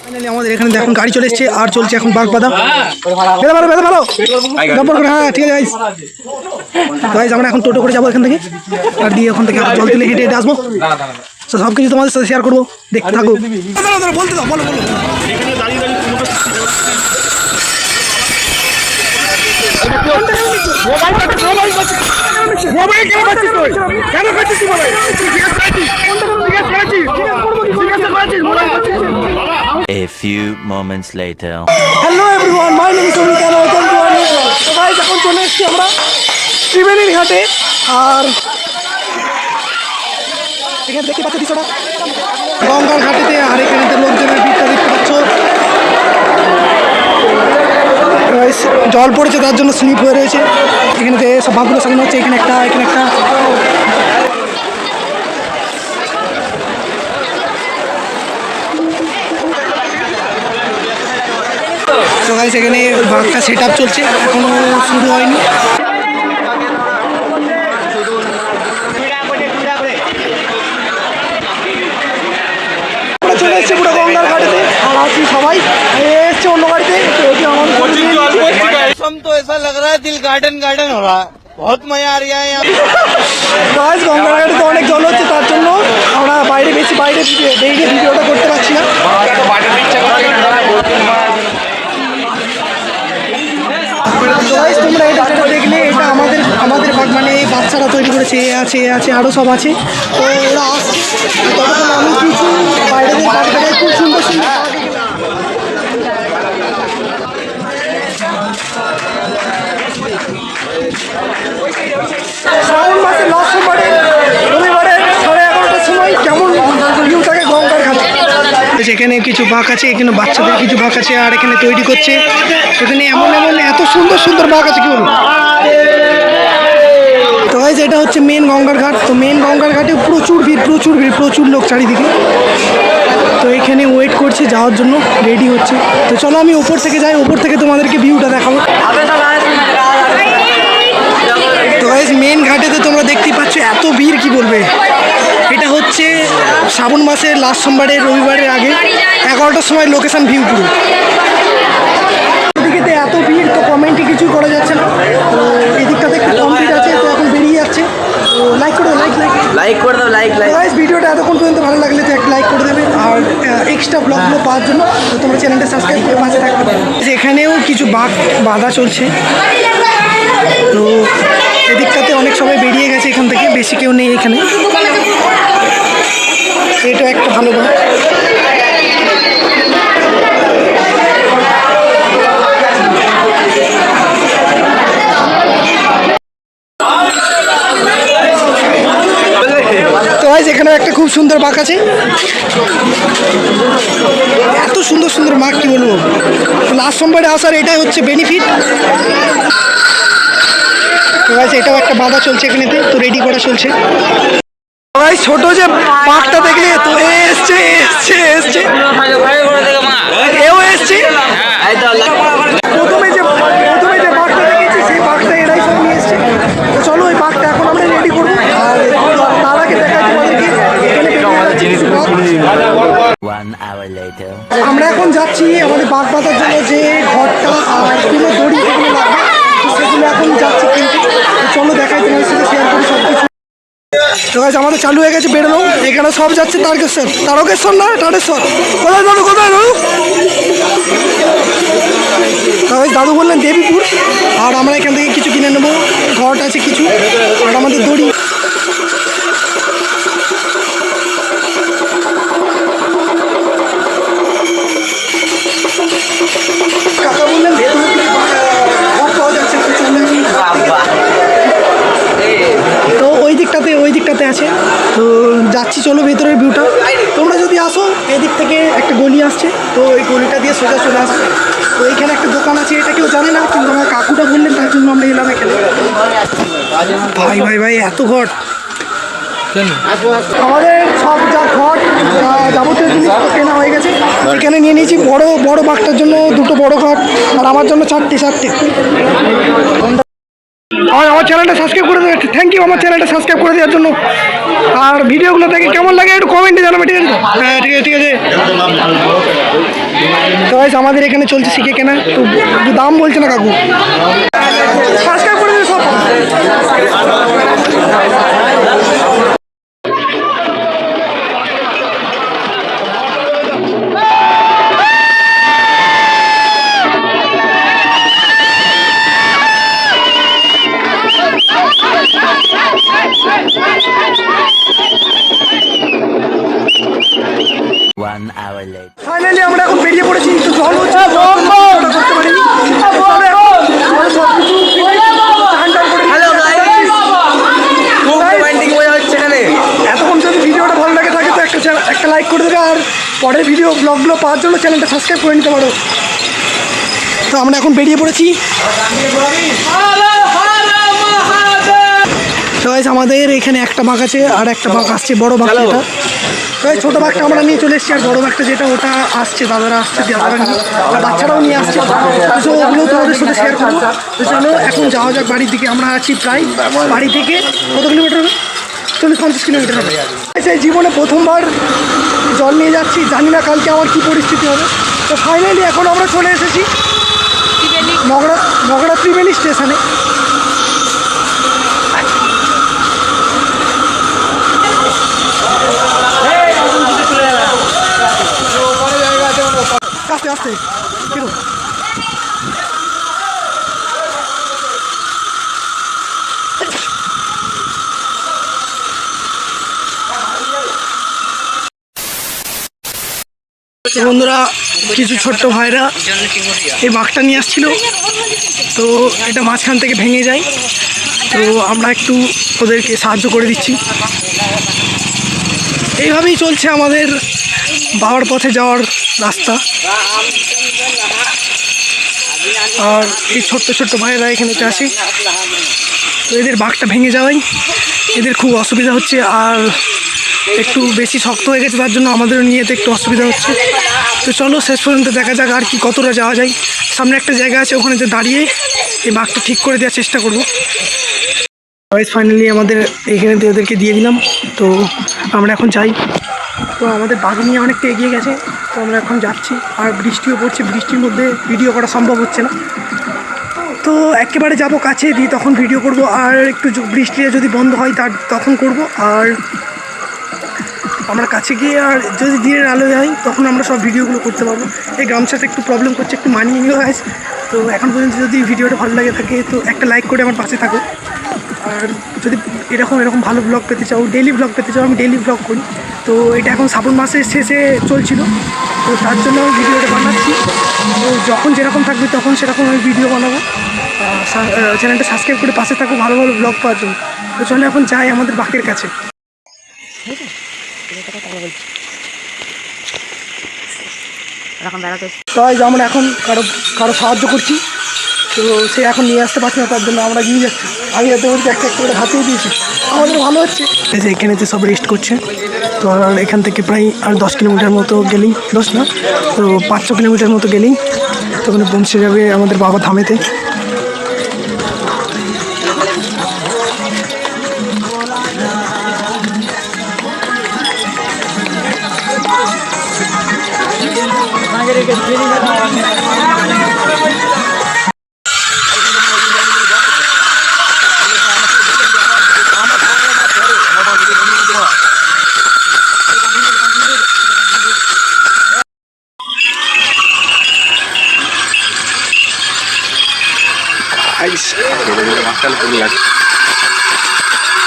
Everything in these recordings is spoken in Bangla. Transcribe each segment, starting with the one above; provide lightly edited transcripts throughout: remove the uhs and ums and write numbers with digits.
আমাদের এখানে এখন গাড়ি চলে এসছে আর চলছে এখন বাগবাধা। হ্যাঁ ঠিক আছে গাইস, আমরা এখন টোটো করে যাবো এখান থেকে, আর দিয়ে ওখান থেকে জল তুলে হেঁটে হেঁটে আসবো। সব কিছু তোমাদের সাথে শেয়ার করবো, দেখতে থাকো। বলতে দাও, বলো বলো। A few moments later. Hello everyone, my name is Omika and welcome to our new vlog. So guys, এখন চলে এসেছি আমরা ত্রিবেণীর ঘাটে, আর এখানে দেখতে পাচ্ছ দৃশ্যটা গঙ্গার ঘাটেতে, আর এখানে লোকজনের ভিড়টা দেখতে পাচ্ছ। জল পড়েছে তার জন্য স্লিপ হয়ে রয়েছে। এখানে সব ভাগগুলো সাজানো হচ্ছে, এখানে একটা এখানে একটা। তো গাইস এখানে বাঘটা সেট আপ চলছে, এখনো শুরু হয়নি। চলে এসছে পুরো গঙ্গার ঘাটেতে, আর আছি সবাই এসছে অন্য গাড়িতে। तो ऐसा लग रहा है दिल गार्डन गार्डन हो रहा है, बहुत मजा आ रहा है यहाँ। গাইস গঙ্গার ঘাটে তো অনেক জল হচ্ছে, তার জন্য আমরা বাইরে বেরিয়ে ভিডিওটা করতে পারছি না। তোমরা এটা যেটা দেখলে, এটা আমাদের বাঘ, মানে বাচ্চারা তৈরি করেছে। আছে আরও সব আছে। তো ওরা আসছে, ততক্ষণ আমি কিছু বাইরে বাঘটাকে খুব সুন্দর সুন্দর শ্রাবণ মাসে লাস্ট সোমবারে রবিবারে 11:30টার সময় কেমন ভিউ থাকে গঙ্গার ঘাটে। এখানে কিছু বাঘ আছে, এখানে বাচ্চাদের কিছু বাঘ আছে, আর এখানে তৈরি করছে। এখানে এমন এত সুন্দর সুন্দর বাঘ আছে কি বলবো। তো গাইস এটা হচ্ছে মেন গঙ্গার ঘাট। তো মেন গঙ্গার ঘাটে প্রচুর লোক চারিদিকে। তো এখানে ওয়েট করছে যাওয়ার জন্য, রেডি হচ্ছে। তো চলো আমি ওপর থেকে যাই, ওপর থেকে তোমাদেরকে ভিউটা দেখাবো। তো গাইস মেন ঘাটেতে তোমরা দেখতেই পাচ্ছ এত ভিড়, কি বলবে। এটা হচ্ছে শ্রাবণ মাসের লাস্ট সোমবারের রবিবারের আগে 11টার সময় লোকেশন ভিউ পুরো। এদিকে এত ভিড়, তো কমেন্টে কিছু করা যাচ্ছে না। তো এদিকটাতে একটু কম ভিড় আছে, তো এখন বেরিয়ে যাচ্ছে। তো লাইক করে দাও, লাইক করে দাও, লাইক গাইস ভিডিওটা এতক্ষণ পর্যন্ত ভালো লাগলে তো একটা লাইক করে দেবে। আর এক্সট্রা ব্লগগুলো পাওয়ার জন্য তো তোমরা চ্যানেলটা সাবস্ক্রাইব করে পাশে থাকতে পারো। এখানেও কিছু বাধা চলছে। তো এদিকটাতে অনেক সবাই বেরিয়ে গেছে এখান থেকে, বেশি কেউ নেই এখানে। এটা একটা ভালো বাঘ। তো গাইস এখানে একটা খুব সুন্দর বাঘ আছে, এত সুন্দর সুন্দর বাঘ কি বলবো। লাস্ট সোমবারে আসার এটাই হচ্ছে বেনিফিট। তো গাইস এটাও একটা বাধা চলছে এখানেতে, তো রেডি করা চলছে। গাইস ছোট যে বাঘটা দেখলে, তো এসছে এও এসছে। প্রথমে যে বাঘটা দেখেছি, সেই বাঘটা এরাই সব নিয়ে এসছে। তো চলো ওই বাঘটা এখন আমরা রেডি করবো, আর তার আগে দেখাচ্ছি আমরা এখন যাচ্ছি আমাদের বাঘ বাঁধার জন্য যে ঘরটা আর কোনো দড়ি যেগুলো লাগবে, সেগুলো এখন যাচ্ছি কিন্তু। চলো দেখাই, তোমার সাথে শেয়ার করি সব কিছু। তো গাইস আমাদের চালু হয়ে গেছে বেরোনো। এখানে সব যাচ্ছে তারকেশ্বর না টাটেশ্বর, কোথায় দাদু বললেন দেবীপুর। আর আমরা এখান থেকে কিছু কিনে নেবো, ঘট আছে কিছু, আর আমাদের দড়ি। কাকা বললেন ঘট পাওয়া যাচ্ছে। তো ওই দিকটাতে আছে। তো যাচ্ছি, চলো ভেতরের ভিউটা। তোমরা যদি আসো, এদিক থেকে একটা গলি আসছে, তো এই গলিটা দিয়ে সোজা চলে আসবে। তো এইখানে একটা দোকান আছে, এটা কেউ জানে না, কিন্তু আমার কাকুটা বললেন, তার জন্য আমরা এলাম এখানে। ভাই এত ঘট। আমাদের সব যা ঘট যাবতীয় জিনিস কেনা হয়ে গেছে। এখানে নিয়ে নিয়েছি বড় বাঘটার জন্য 2টো বড় ঘট, আর আমার জন্য 4টে। আমার চ্যানেলটা সাবস্ক্রাইব করে দেবে। থ্যাংক ইউ আমার চ্যানেলটা সাবস্ক্রাইব করে দেওয়ার জন্য। আর ভিডিওগুলো দেখে কেমন লাগে একটু কমেন্টে জানাবে, ঠিক আছে? হ্যাঁ ঠিক আছে। তো গাইস আমাদের এখানে চলছে শিখে কেনা, তো দাম বলছে না কাকু। সাবস্ক্রাইব করে দিন সব। One hour later. ফাইনালি আমরা এখন বেরিয়ে পড়েছি, তো জল হচ্ছে করতে পারিনি। তবে এখন আমাদের সবকিছু টান টান করে এতক্ষণ যদি ভিডিওটা ভালো লাগে থাকে তো একটা লাইক করে দেবে, আর পরের ভিডিও ব্লগগুলো পাওয়ার জন্য চ্যানেলটা সাবস্ক্রাইব করে নিতে পারো। তো আমরা এখন বেরিয়ে পড়েছি। তো গাইস আমাদের এখানে একটা বাঘ আছে, আর একটা বাঘ আসছে, বড় বাঘ যেটা। তো এই ছোটো বাঘটা আমরা নিয়ে চলে এসেছি, আর বড় বাঘটা যেটা ওটা আসছে, দাদারা আসছে, দাদারা নিয়ে আর বাচ্চারাও নিয়ে আসছে। তো ওগুলো তোমাদের সাথে শেয়ার করবো। তো চলো এখন যাওয়া যাক বাড়ির দিকে। আমরা আছি প্রায় বাড়ি থেকে কত কিলোমিটার হবে, 40-50 কিলোমিটার হবে। সেই জীবনে প্রথমবার জল নিয়ে যাচ্ছি, জানি না কালকে আমার কী পরিস্থিতি হবে। তো ফাইনালি এখন আমরা চলে এসেছি মগরা ত্রিবেণী স্টেশনে। আস্তে আস্তে কিরকম বন্ধুরা, কিছু ছোট্ট ভাইরা এই বাঘটা নিয়ে আসছিল, তো এটা মাঝখান থেকে ভেঙে যায়, তো আমরা একটু ওদেরকে সাহায্য করে দিচ্ছি। এইভাবেই চলছে আমাদের বাবার পথে যাওয়ার রাস্তা। আর এই ছোট্ট ছোট্ট ভাইয়েরা এখানেতে আসে, তো এদের বাঘটা ভেঙে যাওয়াই এদের খুব অসুবিধা হচ্ছে, আর একটু বেশি শক্ত হয়ে গেছে, তার জন্য আমাদেরও নিয়েতে একটু অসুবিধা হচ্ছে। তো চলো শেষ পর্যন্ত দেখা যাক আর কি কতটা যাওয়া যায়। সামনে একটা জায়গা আছে, ওখানে যে দাঁড়িয়ে এই বাঘটা ঠিক করে দেওয়ার চেষ্টা করবো। ফাইনালি আমাদের এখানে ওদেরকে দিয়ে দিলাম, তো আমরা এখন যাই। তো আমাদের বাঘ নিয়ে অনেকটা এগিয়ে গেছে, তো আমরা এখন যাচ্ছি। আর বৃষ্টিও পড়ছে, বৃষ্টির মধ্যে ভিডিও করা সম্ভব হচ্ছে না, তো একেবারে যাব কাছে দিয়ে তখন ভিডিও করব। আর একটু বৃষ্টিটা যদি বন্ধ হয় তখন করব। আর আমরা কাছে গিয়ে আর যদি দিনের আলো হয় তখন আমরা সব ভিডিওগুলো করতে পারবো। এই গামছাটা একটু প্রবলেম করছে, একটু মানিয়ে নিও গাইস। তো এখন পর্যন্ত যদি ভিডিওটা ভালো লাগে থাকে তো একটা লাইক করে আমার পাশে থাকো। আর যদি এরকম ভালো ব্লগ পেতে চাও, ডেইলি ব্লগ পেতে চাও, আমি ডেইলি ব্লগ করি। তো এটা এখন শ্রাবণ মাসের শেষে চলছিল, তো তার জন্য আমি ভিডিওটা বানাচ্ছি। তো যখন যেরকম থাকবে তখন সেরকম আমি ভিডিও বানাবো। চ্যানেলটা সাবস্ক্রাইব করে পাশে থাকো ভালো ভালো ব্লগ পাওয়ার জন্য। তো চলে এখন যাই আমাদের বাঘের কাছে। তাই আমরা এখন কারো সাহায্য করছি, তো সে এখন নিয়ে আসতে পারছে না, তার জন্য আমরা নিয়ে যাচ্ছি। আমি এত একটা একটা করে হাতিয়ে দিয়েছি, আমাদের ভালো হচ্ছে। এই যে এখানেতে সব রেস্ট করছে। তো আর এখান থেকে প্রায় আর 10 কিলোমিটার মতো গেলেই, 10 না তো 5-6 কিলোমিটার মতো গেলেই তখন পৌঁছে যাবে আমাদের বাবা ধামেতে।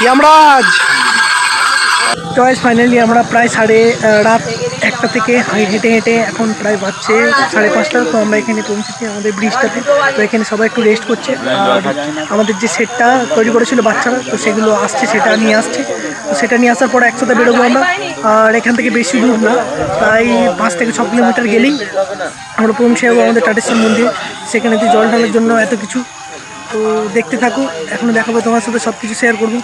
यमराज तो फाइनली আমরা প্রায় রাত 1টা থেকে হেঁটে হেঁটে এখন প্রায় বাজছে 5:30। তো আমরা এখানে পৌঁছেছি আমাদের ব্রিজটাতে। তো এখানে সবাই একটু রেস্ট করছে, আর আমাদের যে সেটটা তৈরি করেছিল বাচ্চারা, তো সেগুলো আসছে, সেটা নিয়ে আসছে। তো সেটা নিয়ে আসার পরে একসাথে বেরোবো আমরা। আর এখান থেকে বেশি দূর না, প্রায় 5 থেকে 6 কিলোমিটার গেলেই আমরা পৌঁছে যাবো আমাদের টাটেশ্বর মন্দির। সেখানে জল ঢালার জন্য এত কিছু, তো দেখতে থাকো, এখনও দেখাবো তোমার সাথে, সব কিছু শেয়ার করবো।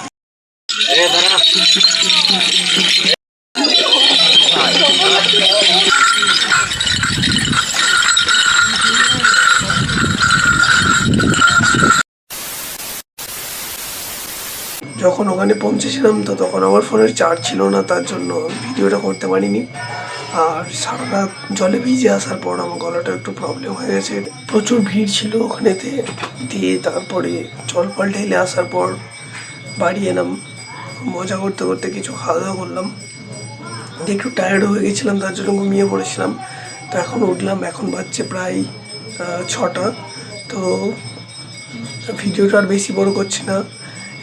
যখন ওখানে পৌঁছেছিলাম তো তখন আমার ফোনের চার্জ ছিল না, তার জন্য ভিডিওটা করতে পারিনি। আর সারা রাত জলে ভিজে আসার পর আমার গলাটা একটু প্রবলেম হয়ে গেছে। প্রচুর ভিড় ছিল ওখানেতে, দিয়ে তারপরে জল ফল ঢেলে আসার পর বাড়ি এলাম। মজা করতে করতে কিছু খাওয়া দাওয়া করলাম, দিয়ে একটু টায়ার্ড হয়ে গেছিলাম, তার জন্য ঘুমিয়ে পড়েছিলাম। তো এখন উঠলাম, এখন বাজছে প্রায় 6টা। তো ভিডিওটা আর বেশি বড় করছি না।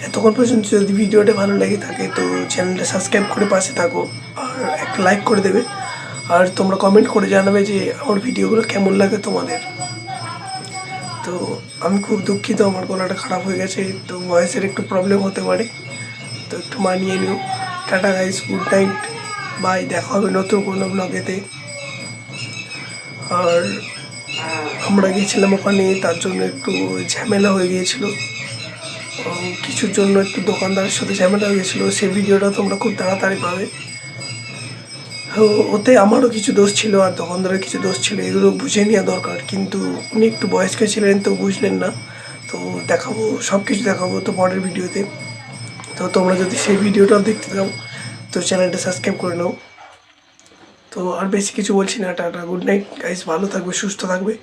এতক্ষণ পর্যন্ত যদি ভিডিওটা ভালো লেগে থাকে তো চ্যানেলটা সাবস্ক্রাইব করে পাশে থাকো, আর একটা লাইক করে দেবে। আর তোমরা কমেন্ট করে জানাবে যে আমার ভিডিওগুলো কেমন লাগে তোমাদের। তো আমি খুব দুঃখিত, আমার গলাটা খারাপ হয়ে গেছে, তো ভয়েসের একটু প্রবলেম হতে পারে, তো একটু মানিয়ে নিও। Tata guys, good night, bye, দেখা হবে নতুন কোনো ব্লগেতে। আর আমরা গেছিলাম ওখানে, তার জন্য একটু ঝামেলা হয়ে গিয়েছিলো, কিছুর জন্য একটু দোকানদারের সাথে ঝামেলা হয়ে গেছিলো, সেই ভিডিওটা তোমরা খুব তাড়াতাড়ি পাবে। ওতে আমারও কিছু দোষ ছিল আর দোকানদারের কিছু দোষ ছিল, এগুলো বুঝে নেওয়া দরকার, কিন্তু উনি একটু বয়স্ক ছিলেন তো বুঝলেন না। তো দেখাবো, সব কিছু দেখাবো তো পরের ভিডিওতে। তো তোমরা যদি সেই ভিডিওটাও দেখতে চাও তো চ্যানেলটা সাবস্ক্রাইব করে নাও। তো আর বেশি কিছু বলছি না, টাটা, গুড নাইট গাইস, ভালো থাকবে, সুস্থ থাকবে।